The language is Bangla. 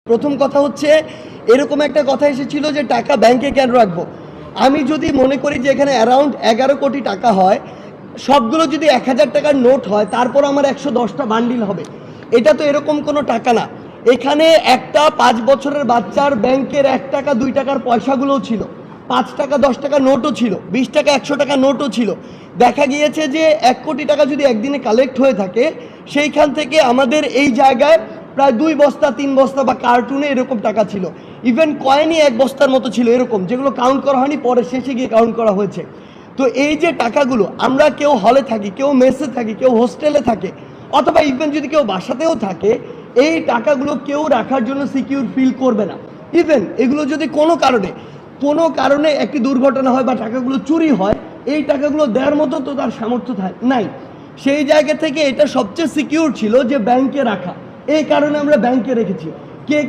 প্রথম কথা হচ্ছে এরকম একটা কথা এসেছিল যে টাকা ব্যাংকে কেন রাখবো। আমি যদি মনে করি যে এখানে অ্যারাউন্ড 11 কোটি টাকা হয়, সবগুলো যদি 1000 টাকার নোট হয়, তারপর আমার 110টা বান্ডিল হবে। এটা তো এরকম কোনো টাকা না। এখানে একটা 5 বছরের বাচ্চার ব্যাংকের 1 টাকা 2 টাকার পয়সাগুলোও ছিল, 5 টাকা 10 টাকা নোটও ছিল, 20 টাকা 100 টাকা নোটও ছিল। দেখা গিয়েছে যে 1 কোটি টাকা যদি একদিনে কালেক্ট হয়ে থাকে, সেইখান থেকে আমাদের এই জায়গায় প্রায় 2 বস্তা 3 বস্তা বা কার্টুনে এরকম টাকা ছিল। ইভেন কয়েনই 1 বস্তার মতো ছিল এরকম, যেগুলো কাউন্ট করা হয়নি, পরে শেষে গিয়ে কাউন্ট করা হয়েছে। তো এই যে টাকাগুলো, আমরা কেউ হলে থাকি, কেউ মেসে থাকি, কেউ হোস্টেলে থাকে, অথবা ইভেন যদি কেউ বাসাতেও থাকে, এই টাকাগুলো কেউ রাখার জন্য সিকিউর ফিল করবে না। ইভেন এগুলো যদি কোনো কারণে একটি দুর্ঘটনা হয় বা টাকাগুলো চুরি হয়, এই টাকাগুলো দেওয়ার মতো তো তার সামর্থ্য নাই। সেই জায়গা থেকে এটা সবচেয়ে সিকিউর ছিল যে ব্যাংকে রাখা, এই কারণে আমরা ব্যাংকে রেখেছি। কে